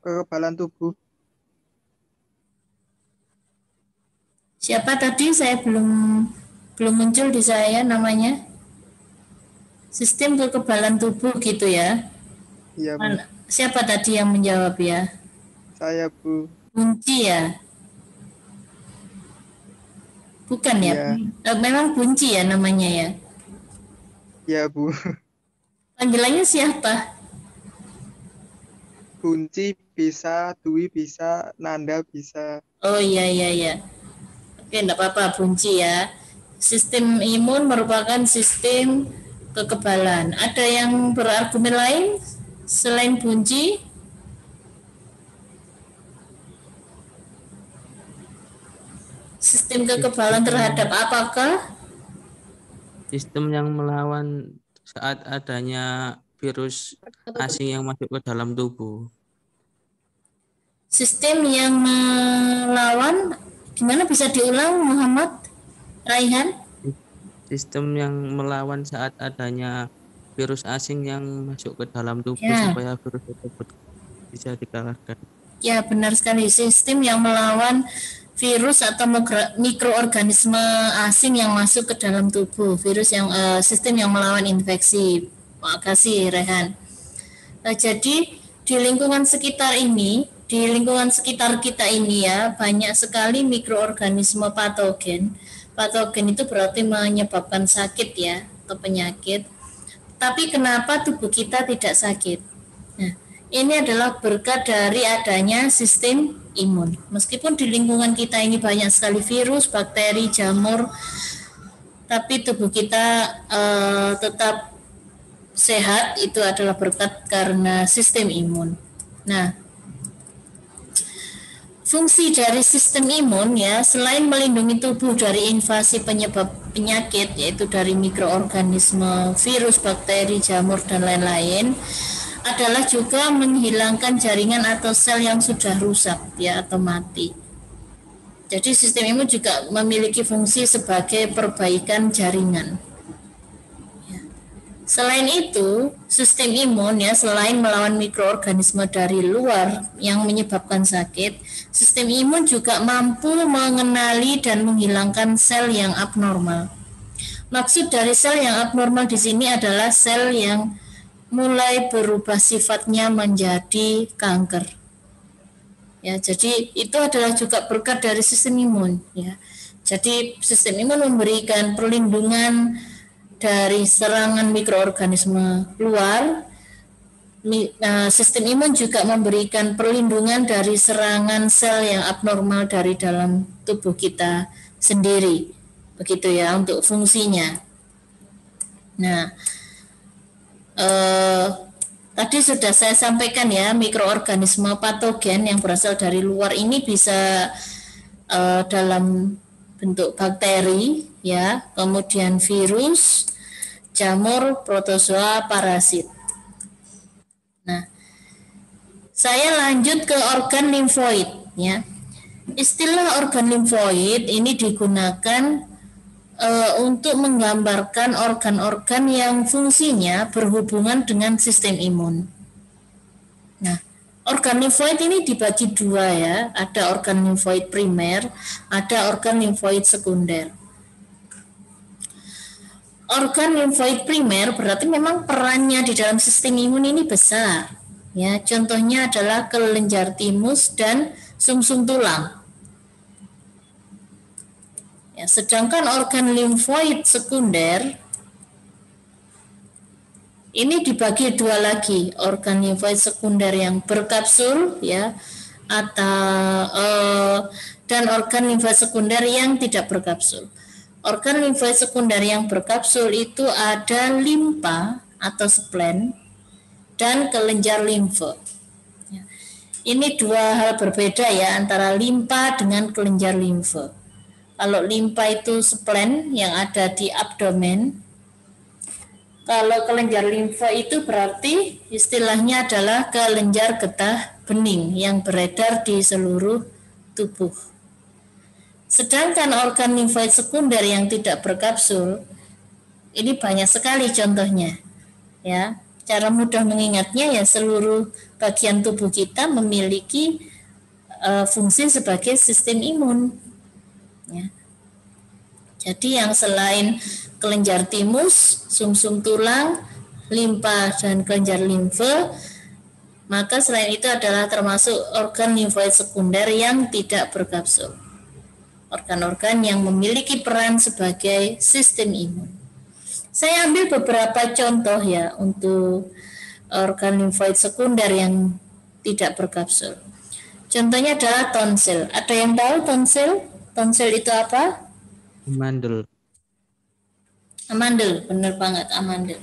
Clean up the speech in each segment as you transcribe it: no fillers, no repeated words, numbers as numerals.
kekebalan tubuh. Siapa tadi? Saya belum muncul di saya namanya. Sistem kekebalan tubuh gitu ya. Iya, Bu. Siapa tadi yang menjawab ya? Saya, Bu. Bunci ya? Bukan ya? Iya, Memang Bunci ya namanya ya. iya, Bu. Panggilannya siapa? Kunci bisa, Dwi bisa, Nanda bisa. Oh iya iya iya. Oke, enggak apa-apa Bunci ya. Sistem imun merupakan sistem kekebalan. Ada yang berargumen lain selain Bunci? Sistem kekebalan terhadap Sistem apakah? sistem yang melawan saat adanya virus asing yang masuk ke dalam tubuh. Sistem yang melawan, gimana bisa diulang Muhammad Raihan? Sistem yang melawan saat adanya virus asing yang masuk ke dalam tubuh Ya, supaya virus tersebut bisa dikalahkan. ya benar sekali. Sistem yang melawan virus atau mikroorganisme asing yang masuk ke dalam tubuh. Sistem yang melawan infeksi. Makasih Rehan. Jadi di lingkungan sekitar ini, di lingkungan sekitar kita ini ya, banyak sekali mikroorganisme patogen. Patogen itu berarti menyebabkan sakit ya, atau penyakit. Tapi kenapa tubuh kita tidak sakit? Nah, ini adalah berkat dari adanya sistem imun. Meskipun di lingkungan kita ini banyak sekali virus, bakteri, jamur, tapi tubuh kita tetap sehat. Itu adalah berkat karena sistem imun. Nah, fungsi dari sistem imun ya, selain melindungi tubuh dari invasi penyebab penyakit, yaitu dari mikroorganisme, virus, bakteri, jamur, dan lain-lain, adalah juga menghilangkan jaringan atau sel yang sudah rusak ya atau mati. Jadi sistem imun juga memiliki fungsi sebagai perbaikan jaringan. Selain itu, sistem imun ya selain melawan mikroorganisme dari luar yang menyebabkan sakit, sistem imun juga mampu mengenali dan menghilangkan sel yang abnormal. Maksud dari sel yang abnormal di sini adalah sel yang mulai berubah sifatnya menjadi kanker. Ya, jadi itu adalah juga berkat dari sistem imun ya. Jadi sistem imun memberikan perlindungan dari serangan mikroorganisme luar. Sistem imun juga memberikan perlindungan dari serangan sel yang abnormal dari dalam tubuh kita sendiri. Begitu ya untuk fungsinya. Nah, tadi sudah saya sampaikan ya, mikroorganisme patogen yang berasal dari luar ini bisa dalam bentuk bakteri ya, kemudian virus, jamur, protozoa, parasit. Nah, saya lanjut ke organ limfoid ya. Istilah organ limfoid ini digunakan untuk menggambarkan organ-organ yang fungsinya berhubungan dengan sistem imun. Nah, organ limfoid ini dibagi dua ya, ada organ limfoid primer, ada organ limfoid sekunder. Organ limfoid primer berarti memang perannya di dalam sistem imun ini besar. Ya, contohnya adalah kelenjar timus dan sumsum tulang. Ya, sedangkan organ limfoid sekunder ini dibagi dua lagi, organ limfoid sekunder yang berkapsul ya dan organ limfoid sekunder yang tidak berkapsul. Organ limfoid sekunder yang berkapsul itu ada limpa atau spleen dan kelenjar limfe. Ini dua hal berbeda ya antara limpa dengan kelenjar limfe. Kalau limpa itu spleen yang ada di abdomen. Kalau kelenjar limfe itu berarti istilahnya adalah kelenjar getah bening yang beredar di seluruh tubuh. Sedangkan organ limfoid sekunder yang tidak berkapsul, ini banyak sekali contohnya. Ya, cara mudah mengingatnya ya seluruh bagian tubuh kita memiliki fungsi sebagai sistem imun. Ya. Jadi yang selain kelenjar timus, sumsum tulang, limpa dan kelenjar limfe, maka selain itu adalah termasuk organ limfoid sekunder yang tidak berkapsul. Organ-organ yang memiliki peran sebagai sistem imun. Saya ambil beberapa contoh ya untuk organ limfoid sekunder yang tidak berkapsul. Contohnya adalah tonsil. Ada yang tahu tonsil? Tonsil itu apa? Amandel. Amandel, benar banget amandel.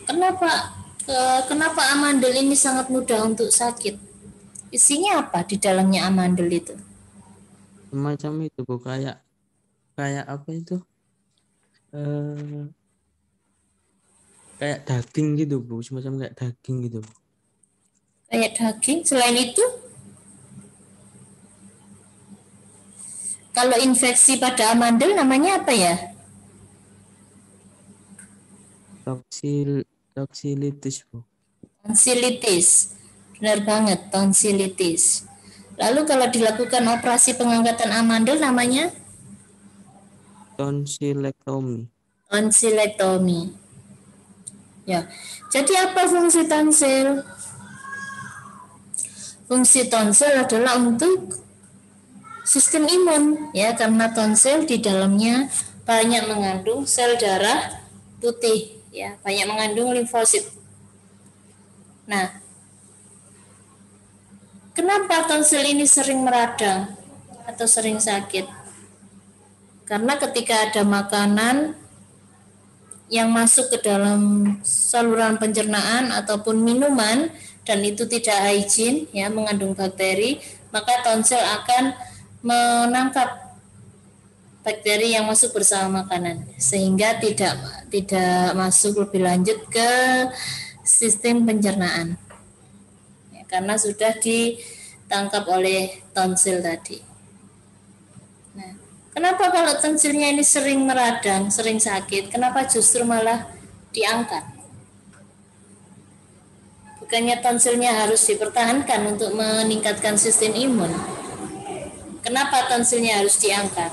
Kenapa amandel ini sangat mudah untuk sakit? Isinya apa di dalamnya amandel itu? Semacam itu Bu, kayak apa itu? Kayak daging gitu Bu, semacam kayak daging gitu Bu. Kayak daging. Selain itu, kalau infeksi pada amandel namanya apa ya? Tonsilitis Bu. Tonsilitis. Benar banget, tonsilitis. Lalu kalau dilakukan operasi pengangkatan amandel namanya? Tonsilektomi. Tonsilektomi. Ya. Jadi apa fungsi tonsil? Fungsi tonsil adalah untuk sistem imun, ya, karena tonsil di dalamnya banyak mengandung sel darah putih, ya, banyak mengandung limfosit. Nah, kenapa tonsil ini sering meradang atau sering sakit? Karena ketika ada makanan yang masuk ke dalam saluran pencernaan ataupun minuman dan itu tidak hygiene, ya, mengandung bakteri, maka tonsil akan menangkap bakteri yang masuk bersama makanan sehingga tidak masuk lebih lanjut ke sistem pencernaan, ya, karena sudah ditangkap oleh tonsil tadi. Nah, kenapa kalau tonsilnya ini sering meradang, sering sakit, kenapa justru malah diangkat? Bukannya tonsilnya harus dipertahankan untuk meningkatkan sistem imun? Kenapa tonsilnya harus diangkat?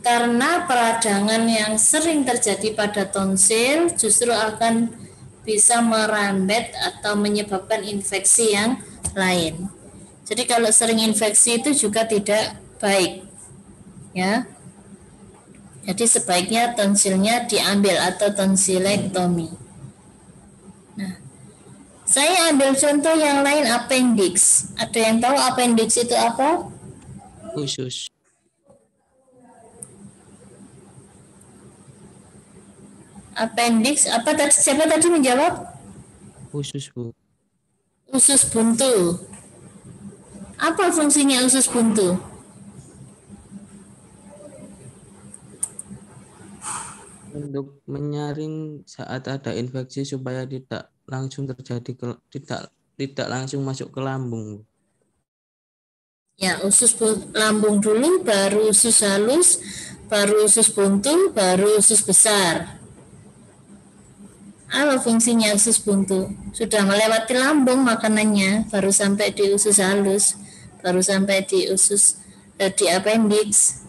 Karena peradangan yang sering terjadi pada tonsil justru akan bisa merambat atau menyebabkan infeksi yang lain. Jadi kalau sering infeksi itu juga tidak baik, ya. Jadi sebaiknya tonsilnya diambil atau tonsilektomi. Nah, saya ambil contoh yang lain, appendix. Ada yang tahu appendix itu apa? Usus. Appendix apa tadi? Siapa tadi menjawab? Usus Bu. Usus buntu. Apa fungsinya usus buntu? Untuk menyaring saat ada infeksi supaya tidak langsung terjadi tidak langsung masuk ke lambung. Ya, usus lambung dulu, baru usus halus, baru usus buntu, baru usus besar. Apa fungsinya usus buntu? Sudah melewati lambung makanannya, baru sampai di usus halus, baru sampai di usus di appendix.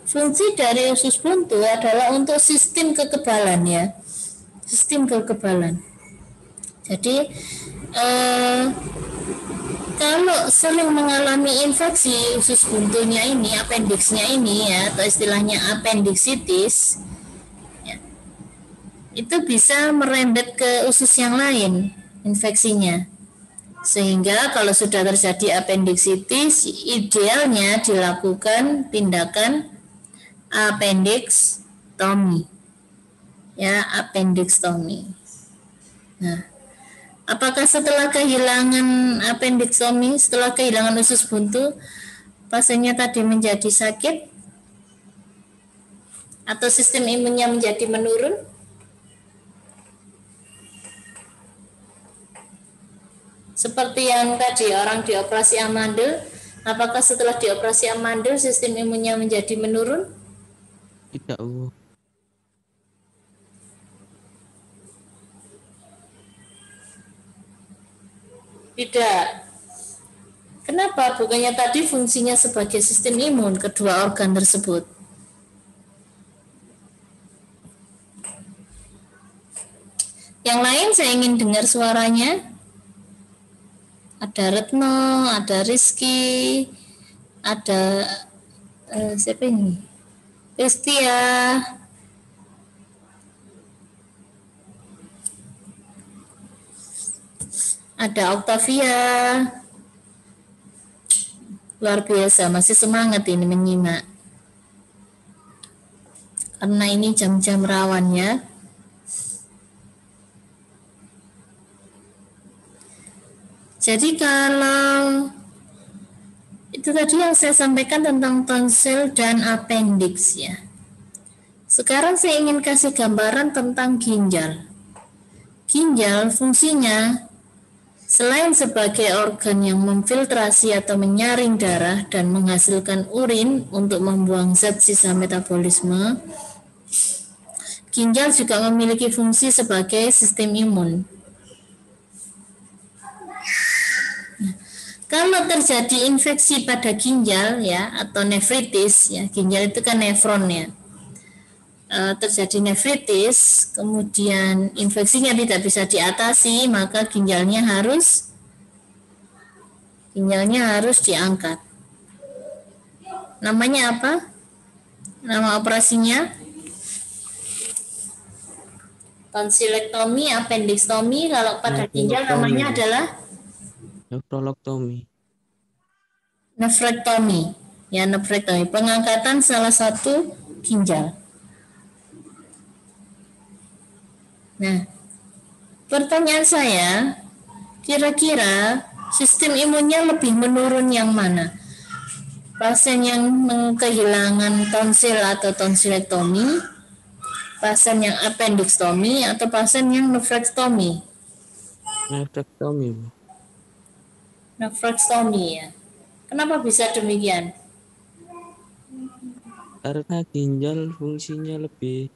Fungsi dari usus buntu adalah untuk sistem kekebalan, ya, sistem kekebalan. Jadi kalau sering mengalami infeksi usus buntunya ini, appendixnya ini, ya, atau istilahnya appendicitis, ya, itu bisa merembet ke usus yang lain infeksinya. Sehingga kalau sudah terjadi appendicitis, idealnya dilakukan tindakan appendectomy, ya, appendectomy. Nah, apakah setelah kehilangan appendectomy, setelah kehilangan usus buntu, pasiennya tadi menjadi sakit atau sistem imunnya menjadi menurun? Seperti yang tadi orang dioperasi amandel, Apakah setelah dioperasi amandel sistem imunnya menjadi menurun? Tidak, Bu. Tidak. Kenapa? Bukannya tadi fungsinya sebagai sistem imun kedua organ tersebut. Yang lain saya ingin dengar suaranya. Ada Retno, ada Rizky, ada siapa ini? Kristia. Ada Octavia. Luar biasa, masih semangat ini menyimak. Karena ini jam-jam rawan ya. Jadi kalau itu tadi yang saya sampaikan tentang tonsil dan appendix ya. Sekarang saya ingin kasih gambaran tentang ginjal. Ginjal fungsinya selain sebagai organ yang memfiltrasi atau menyaring darah dan menghasilkan urin untuk membuang zat sisa metabolisme, ginjal juga memiliki fungsi sebagai sistem imun. Kalau terjadi infeksi pada ginjal ya atau nefritis ya, ginjal itu kan nefron ya. Terjadi nefritis, kemudian infeksinya tidak bisa diatasi, maka ginjalnya harus diangkat. Namanya apa? Nama operasinya tonsilektomi, appendiktomi. Kalau pada ginjal namanya adalah nefrektomi. Ya, nefrektomi, pengangkatan salah satu ginjal. Nah, pertanyaan saya, kira-kira sistem imunnya lebih menurun yang mana? Pasien yang kehilangan tonsil atau tonsilektomi, pasien yang appendiktomi, atau pasien yang nefrektomi? Nefrektomi ya. Kenapa bisa demikian? Karena ginjal fungsinya lebih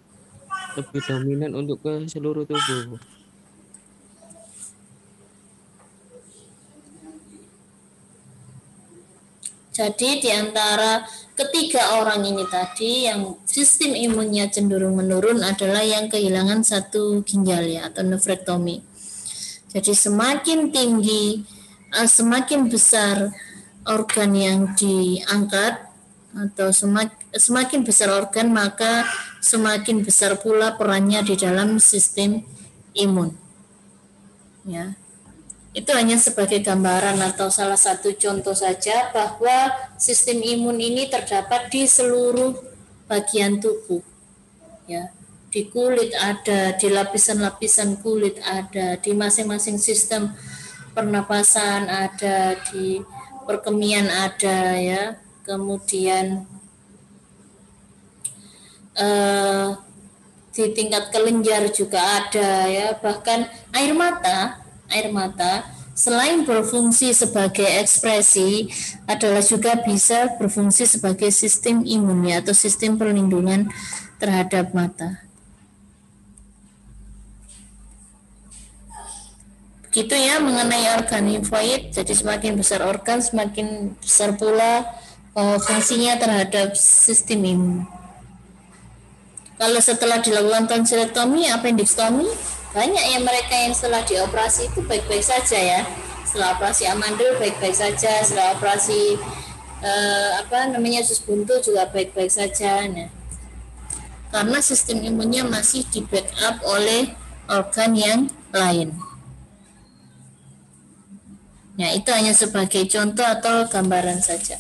dominan untuk ke seluruh tubuh. Jadi di antara ketiga orang ini tadi yang sistem imunnya cenderung menurun adalah yang kehilangan satu ginjal ya atau nefrektomi. Jadi semakin tinggi, semakin besar organ yang diangkat atau semakin besar organ, maka semakin besar pula perannya di dalam sistem imun. Ya. Itu hanya sebagai gambaran atau salah satu contoh saja bahwa sistem imun ini terdapat di seluruh bagian tubuh. Ya. Di kulit ada, di lapisan-lapisan kulit ada, di masing-masing sistem pernapasan ada, di perkemian ada ya. Kemudian di tingkat kelenjar juga ada ya, bahkan air mata selain berfungsi sebagai ekspresi adalah juga bisa berfungsi sebagai sistem imun ya, atau sistem perlindungan terhadap mata. Begitu ya mengenai organ limfoid. Jadi semakin besar organ, semakin besar pula fungsinya terhadap sistem imun. Kalau setelah dilakukan tonsilektomi, appendiktomi, banyak ya mereka yang setelah dioperasi itu baik-baik saja ya. Setelah operasi amandel baik-baik saja, setelah operasi usus buntu juga baik-baik saja. Nah, karena sistem imunnya masih di backup oleh organ yang lain. Nah, itu hanya sebagai contoh atau gambaran saja.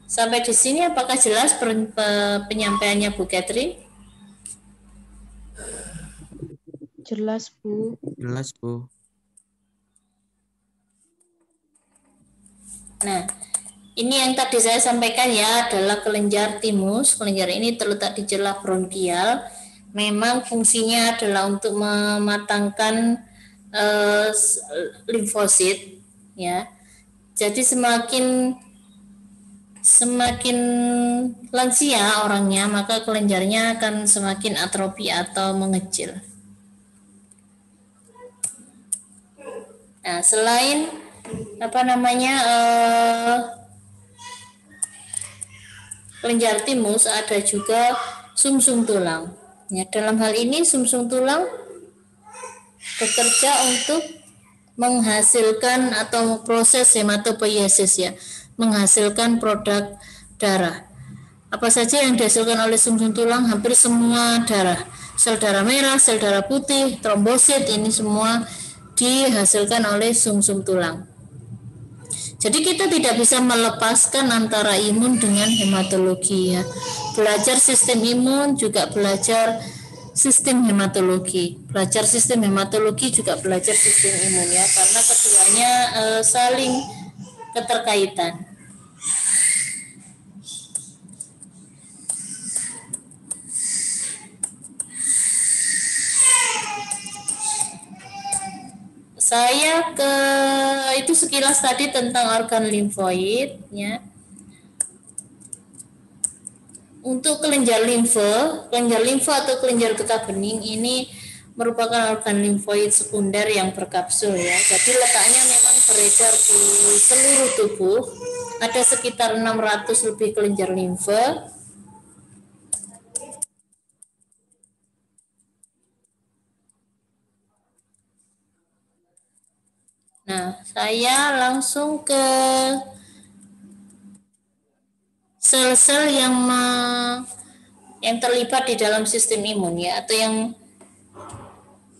Sampai di sini apakah jelas penyampaiannya Bu Catherine? Jelas, Bu. Jelas, Bu. Nah, ini yang tadi saya sampaikan ya adalah kelenjar timus. Kelenjar ini terletak di celah bronkial. Memang fungsinya adalah untuk mematangkan limfosit ya. Jadi semakin semakin lansia orangnya, maka kelenjarnya akan semakin atrofi atau mengecil. Nah, selain kelenjar timus, ada juga sumsum tulang. Ya, dalam hal ini sumsum tulang bekerja untuk menghasilkan atau proses hematopoiesis, ya, menghasilkan produk darah. Apa saja yang dihasilkan oleh sumsum tulang? Hampir semua darah. Sel darah merah, sel darah putih, trombosit, ini semua dihasilkan oleh sumsum tulang. Jadi kita tidak bisa melepaskan antara imun dengan hematologi, ya. Belajar sistem imun juga belajar sistem hematologi. Belajar sistem hematologi juga belajar sistem imun, ya, karena keduanya saling keterkaitan. Saya itu sekilas tadi tentang organ limfoid, ya. Untuk kelenjar limfa atau kelenjar getah bening ini merupakan organ limfoid sekunder yang berkapsul, ya. Jadi letaknya memang beredar di seluruh tubuh. Ada sekitar 600 lebih kelenjar limfa. Nah, saya langsung ke sel-sel yang terlibat di dalam sistem imun, ya, atau yang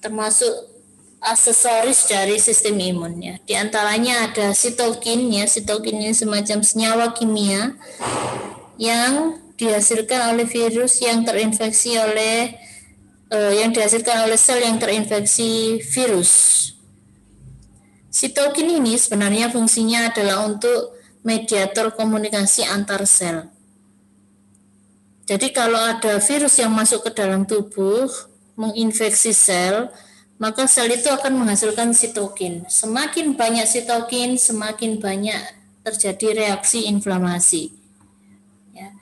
termasuk aksesoris dari sistem imun, ya. Di antaranya ada sitokin, ya. Sitokin ini semacam senyawa kimia yang dihasilkan oleh virus yang terinfeksi oleh dihasilkan oleh sel yang terinfeksi virus. Sitokin ini sebenarnya fungsinya adalah untuk mediator komunikasi antar sel. Jadi kalau ada virus yang masuk ke dalam tubuh, menginfeksi sel, maka sel itu akan menghasilkan sitokin. Semakin banyak sitokin, semakin banyak terjadi reaksi inflamasi. Ya.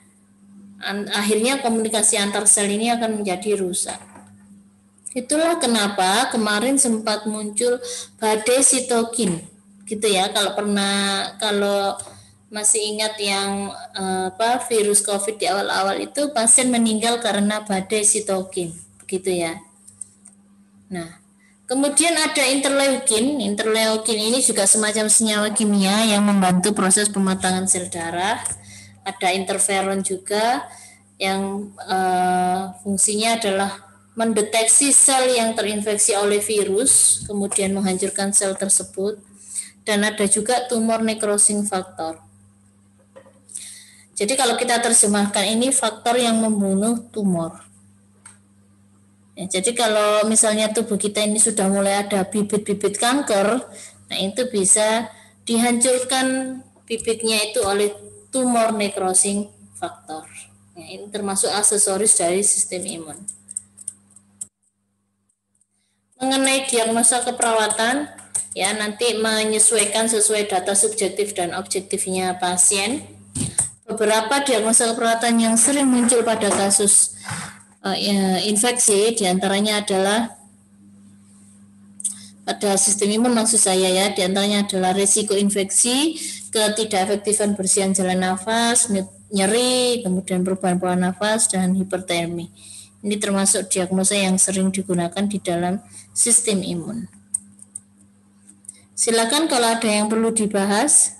Akhirnya komunikasi antar sel ini akan menjadi rusak. Itulah kenapa kemarin sempat muncul badai sitokin, gitu ya. Kalau masih ingat yang virus COVID di awal-awal itu, pasien meninggal karena badai sitokin, begitu ya. Nah, kemudian ada interleukin. Interleukin ini juga semacam senyawa kimia yang membantu proses pematangan sel darah. Ada interferon juga yang fungsinya adalah mendeteksi sel yang terinfeksi oleh virus, kemudian menghancurkan sel tersebut. Dan ada juga tumor necrosing factor. Jadi kalau kita terjemahkan ini faktor yang membunuh tumor. Ya, jadi kalau misalnya tubuh kita ini sudah mulai ada bibit-bibit kanker, nah itu bisa dihancurkan bibitnya itu oleh tumor necrosing factor. Ya, ini termasuk aksesoris dari sistem imun. Mengenai diagnosa keperawatan, ya nanti menyesuaikan sesuai data subjektif dan objektifnya pasien. Beberapa diagnosa keperawatan yang sering muncul pada kasus infeksi, diantaranya adalah pada sistem imun maksud saya, ya, diantaranya adalah risiko infeksi, ketidak efektifan bersihan jalan nafas, nyeri, kemudian perubahan pola nafas, dan hipertermi. Ini termasuk diagnosa yang sering digunakan di dalam sistem imun. Silakan kalau ada yang perlu dibahas.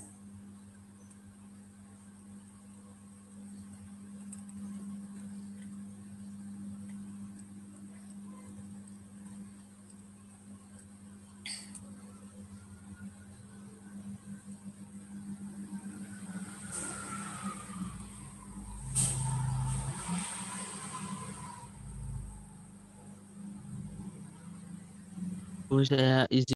Saya izin